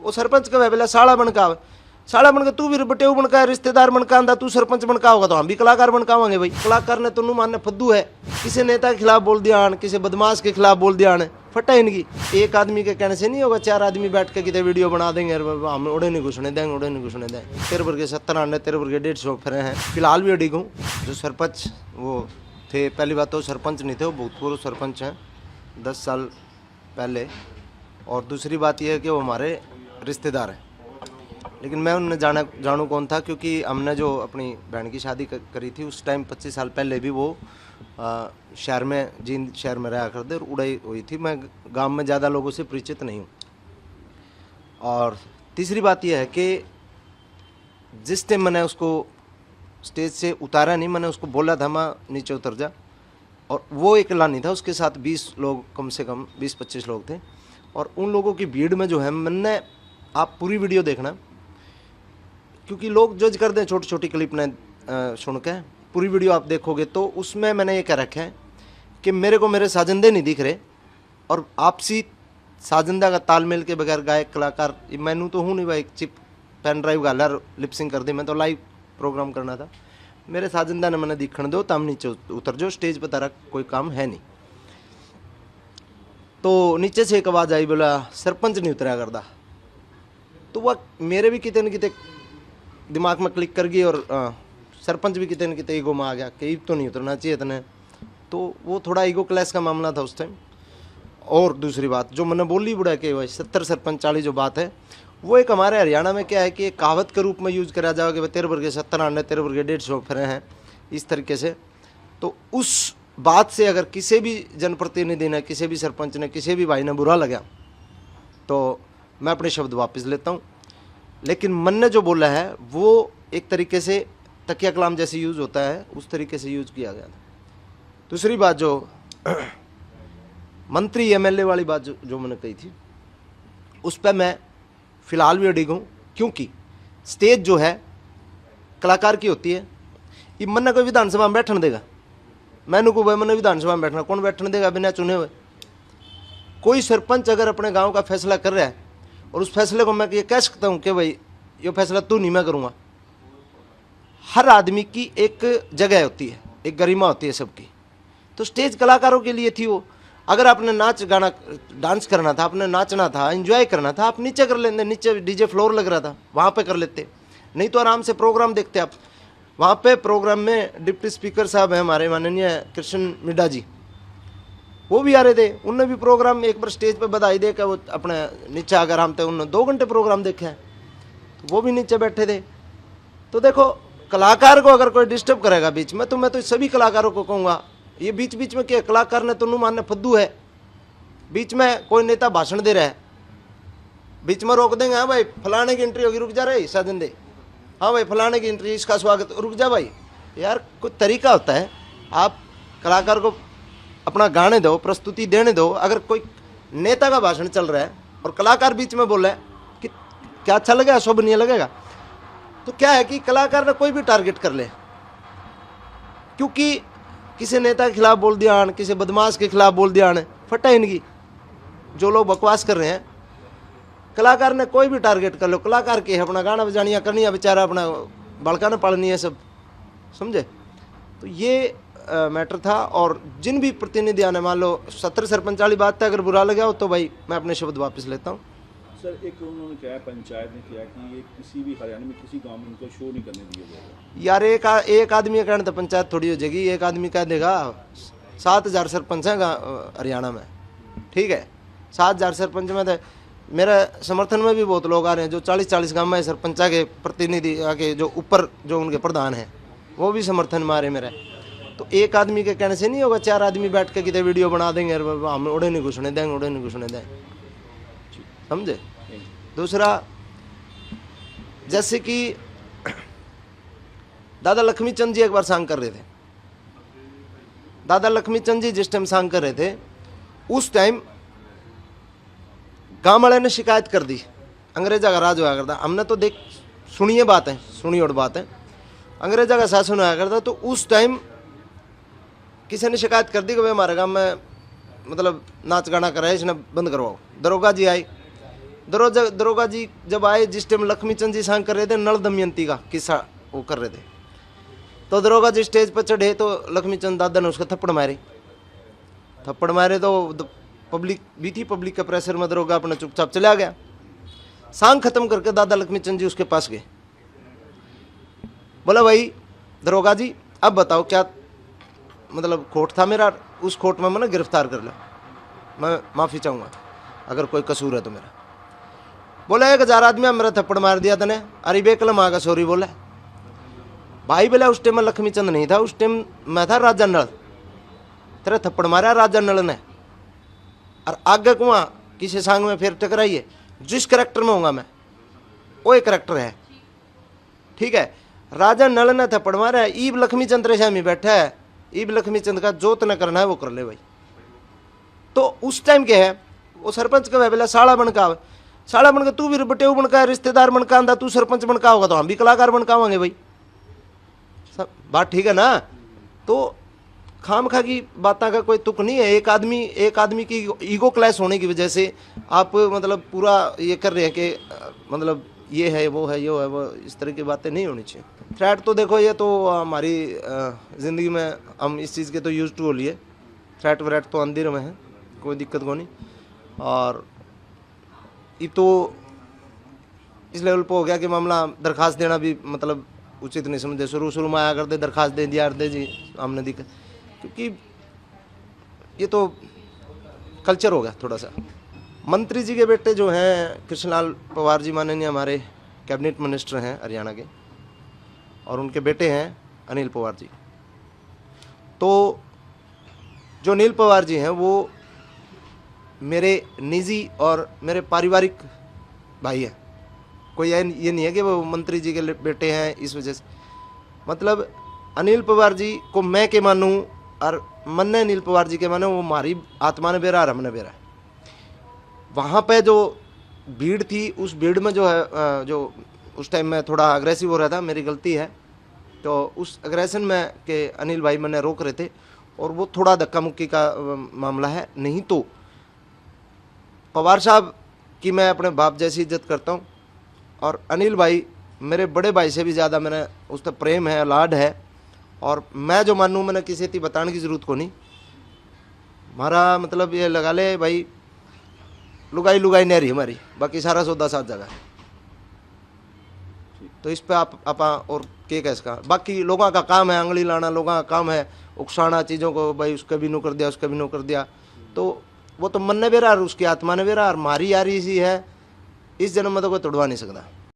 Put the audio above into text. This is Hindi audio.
वो सरपंच का पहले साड़ा बनका, साड़ा बनकर तू भी बटेऊ बनका, रिश्तेदार बनका आंदा, तू सरपंच बनका होगा तो हम भी कलाकार बनकावांगे भाई। कलाकार ने तुन्नू मानने फद्दू है, किसी नेता के खिलाफ बोल दिया, किसी बदमाश के खिलाफ बोल दिया, फटा इनकी। एक आदमी के कहने से नहीं होगा, 4 आदमी बैठ के कितने वीडियो बना देंगे, हम उड़े नहीं घुसने देंगे, उड़े नहीं घुसने देंगे। तेरे वर्ग 70 आने, तेरे वर्ग 150 फिर हैं। फिलहाल भी अडिग हूँ। जो सरपंच वो थे, पहली बात तो सरपंच नहीं थे, वो भूतपूर्व सरपंच हैं 10 साल पहले, और दूसरी बात यह है कि वो हमारे रिश्तेदार हैं। लेकिन मैं उन्हें जानू कौन था, क्योंकि हमने जो अपनी बहन की शादी करी थी उस टाइम 25 साल पहले भी वो शहर में, जींद शहर में रहा करते और उड़ाई हुई थी। मैं गांव में ज़्यादा लोगों से परिचित नहीं हूँ। और तीसरी बात यह है कि जिस टाइम मैंने उसको स्टेज से उतारा नहीं, मैंने उसको बोला था मैं नीचे उतर जा, और वो अकेला नहीं था, उसके साथ 20 लोग, कम से कम 20-25 लोग थे। और उन लोगों की भीड़ में जो है, मैंने, आप पूरी वीडियो देखना, क्योंकि लोग जज कर दें छोटी छोटी क्लिप ने सुन के। पूरी वीडियो आप देखोगे तो उसमें मैंने ये कह रखा है कि मेरे को मेरे साजिंदे नहीं दिख रहे, और आपसी साजिंदा का तालमेल के बगैर गायक कलाकार, मैनू तो हूँ नहीं भाई, चिप पेन ड्राइव गाला लिपसिंग कर दी, मैं तो लाइव प्रोग्राम करना था। मेरे साजिंदा ने मैंने दिखण दो, तम नीचे उतर जो, स्टेज पर तारा कोई काम है नहीं। तो नीचे से एक आवाज़ आई, बोला सरपंच नहीं उतरा करता। तो वह मेरे भी कितने न कितने दिमाग में क्लिक कर गई, और सरपंच भी कितने न कितने ईगो में आ गया कि तो नहीं उतरना चाहिए इतने। तो वो थोड़ा ईगो क्लैश का मामला था उस टाइम। और दूसरी बात जो मैंने बोली बुढ़ा के भाई 70 सरपंच 40 जो बात है, वो एक हमारे हरियाणा में क्या है कि एक कहावत के रूप में यूज़ करा जाओ कि तेरे वर्ग 70 आने, तेरे वर्ग 150 फिर हैं, इस तरीके से। तो उस बात से अगर किसी भी जनप्रतिनिधि ने, किसी भी सरपंच ने, किसी भी भाई ने बुरा लगा तो मैं अपने शब्द वापस लेता हूँ। लेकिन मन ने जो बोला है वो एक तरीके से तकिया कलाम जैसे यूज़ होता है, उस तरीके से यूज़ किया गया था। दूसरी बात जो मंत्री एमएलए वाली बात जो मैंने कही थी, उस पर मैं फ़िलहाल भी अडिग हूँ, क्योंकि स्टेज जो है कलाकार की होती है। ये मन कोई विधानसभा में बैठने देगा, मैंने को भाई मैंने विधानसभा में बैठना, कौन बैठने देगा बिना चुने हुए? कोई सरपंच अगर अपने गांव का फैसला कर रहा है और उस फैसले को मैं ये कह सकता हूँ कि भाई ये फैसला तू नहीं, मैं करूँगा। हर आदमी की एक जगह होती है, एक गरिमा होती है सबकी। तो स्टेज कलाकारों के लिए थी वो। अगर आपने नाच गाना डांस करना था, आपने नाचना था, एंजॉय करना था, आप नीचे कर लेते, नीचे डीजे फ्लोर लग रहा था वहाँ पे कर लेते, नहीं तो आराम से प्रोग्राम देखते आप। वहाँ पे प्रोग्राम में डिप्टी स्पीकर साहब हैं हमारे माननीय कृष्ण मिड्डा जी, वो भी आ रहे थे। उनने भी प्रोग्राम एक बार स्टेज पे बधाई दे के वो अपने नीचे अगर हम थे, उन्होंने 2 घंटे प्रोग्राम देखे हैं, तो वो भी नीचे बैठे थे। तो देखो कलाकार को अगर कोई डिस्टर्ब करेगा बीच में, तो मैं तो सभी कलाकारों को कहूँगा, ये बीच बीच में क्या कलाकार ने तुन्नू मानने फद्दू है। बीच में कोई नेता भाषण दे रहा है, बीच में रोक देंगे, हाँ भाई फलाने की एंट्री होगी, रुक जा रहे साजिंदे, हाँ भाई फलाने की एंट्री, इसका स्वागत, रुक जा भाई। यार कुछ तरीका होता है, आप कलाकार को अपना गाने दो, प्रस्तुति देने दो। अगर कोई नेता का भाषण चल रहा है और कलाकार बीच में बोल रहा है कि क्या अच्छा लगेगा, शोभनीय लगेगा, तो क्या है कि कलाकार ने कोई भी टारगेट कर ले, क्योंकि किसी नेता के खिलाफ बोल दिया, किसी बदमाश के खिलाफ बोल दिया, फटा इनकी। जो लोग बकवास कर रहे हैं, कलाकार ने कोई भी टारगेट कर लो, कलाकार के अपना गाना बजानिया करनी है, बेचारा अपना बड़का न पालनी है, सब समझे। तो ये मैटर था। और जिन भी प्रतिनिधियों ने, मान लो 70 सरपंच वाली बात है, अगर बुरा लगा हो तो भाई मैं अपने शब्द वापस लेता हूँ। सर एक उन्होंने कहा, पंचायत ने किया कि ये किसी भी हरियाणा में किसी गांव में इनको शो नहीं करने दिया जाएगा। यार एक आदमी का कहना तो पंचायत थोड़ी हो जाएगी। एक आदमी कह देगा 7000 सरपंच हैं हरियाणा में, ठीक है, 7000 सरपंच में तो मेरे समर्थन में भी बहुत लोग आ रहे हैं, जो 40-40 गाँव में सरपंच के प्रतिनिधि आके, जो ऊपर जो उनके प्रधान हैं, वो भी समर्थन में आ रहे मेरे। तो एक आदमी के कहने से नहीं होगा, 4 आदमी बैठ के कितने वीडियो बना देंगे, हम उड़े नहीं घुसने देंगे, उड़े नहीं घुसने देंगे, समझे। दूसरा, जैसे कि दादा लक्ष्मी चंद जी एक बार सांग कर रहे थे। दादा लक्ष्मी चंद जी जिस टाइम सांग कर रहे थे, उस टाइम गांव वाले ने शिकायत कर दी, अंग्रेजा का राज हुआ करता। हमने तो देख सुनिए बात है, सुनी और बात है, अंग्रेजा का शासन हुआ करता। तो उस टाइम किसी ने शिकायत कर दी कि भाई हमारे गांव में मतलब नाच गाना कर रहा है, इसने बंद करवाओ। दरोगा जी आए, दरोगा जी जब आए, जिस टाइम लक्ष्मी चंद जी सांग कर रहे थे नल दमयंती का किस्सा वो कर रहे थे, तो दरोगा जी स्टेज पर चढ़े तो लक्ष्मी चंद दादा ने उसका थप्पड़ मारे तो पब्लिक भी थी, पब्लिक के प्रेशर में दरोगा अपना चुपचाप चला गया। सांग खत्म करके दादा लक्ष्मी चंद जी उसके पास गए, बोला भाई दरोगा जी अब बताओ क्या मतलब खोट था मेरा, उस खोट में मैंने गिरफ्तार कर लो, मैं माफ़ी चाहूँगा अगर कोई कसूर है तो मेरा। बोला 1000 आदमी मेरा थप्पड़ मार दिया तने, अरे बेकलम आगा सॉरी बोला भाई। बोला उस टाइम में लक्ष्मी चंद नहीं था, उस टाइम मैं था राजा नल, तेरा थप्पड़ मारा राजा नल ने, और आगे कुआं किसी सांग में फिर टकराइए, जिस करेक्टर में होऊंगा मैं वो एक करेक्टर है, ठीक है। राजा नल ने थप्पड़ मारा है, ईब लक्ष्मी चंद रेशामी बैठा है, ईब लक्ष्मी चंद का जो तने करना है वो कर ले भाई। तो उस टाइम क्या है, वो सरपंच का बोला साड़ा बनका तू भी बटेऊ बनका रिश्तेदार बनका आंदा, तू सरपंच बनका होगा तो हम भी कलाकार बनकावांगे भाई, सब बात ठीक है ना। तो खाम खा की बातों का कोई तुक नहीं है। एक आदमी की ईगो क्लैश होने की वजह से आप मतलब पूरा ये कर रहे हैं कि मतलब ये है वो है ये है वो, इस तरह की बातें नहीं होनी चाहिए। थ्रेट तो देखो ये तो हमारी ज़िंदगी में हम इस चीज़ के तो यूज टू हो लिए, थ्रेट व्रेट तो अंधेर में है, कोई दिक्कत को नहीं। और ये तो इस लेवल पर हो गया कि मामला दरखास्त देना भी मतलब उचित नहीं समझे, शुरू में आया करते दरखास्त दे दिया दे जी हमने दिक्कत, क्योंकि ये तो कल्चर हो गया थोड़ा सा। मंत्री जी के बेटे जो हैं कृष्णलाल पवार जी माननीय हमारे कैबिनेट मिनिस्टर हैं हरियाणा के, और उनके बेटे हैं अनिल पवार जी। तो जो अनिल पवार जी हैं वो मेरे निजी और मेरे पारिवारिक भाई हैं, कोई ये नहीं है कि वो मंत्री जी के बेटे हैं इस वजह से। मतलब अनिल पवार जी को मैं के मानूँ और मन ने अनिल पवार जी के माने, वो हमारी आत्मा ने बेरा और हमने बेरा। वहाँ पे जो भीड़ थी उस भीड़ में जो है जो उस टाइम में थोड़ा अग्रेसिव हो रहा था, मेरी गलती है। तो उस अग्रेशन में के अनिल भाई मैंने रोक रहे थे और वो थोड़ा धक्का मुक्की का मामला है। नहीं तो पवार साहब की मैं अपने बाप जैसी इज्जत करता हूँ, और अनिल भाई मेरे बड़े भाई से भी ज़्यादा मैंने उस पर प्रेम है, लाड है। और मैं जो मानूँ मैंने किसी थी बताने की ज़रूरत को नहीं। हमारा मतलब ये लगा ले भाई लुगाई नहीं रही हमारी, बाकी सारा सौदा साथ जगह है। तो इस पे आप और के कैसे का, बाकी लोगों का काम है आंगली लाना, लोगों का काम है उकसाना चीज़ों को, भाई उसका भी नो कर दिया उसका भी नो कर दिया। तो वो तो मन ने बेरा और उसकी आत्मा ने बेरा, और मारी यारी सी है, इस जन्म में तो कोई तोड़वा नहीं सकता।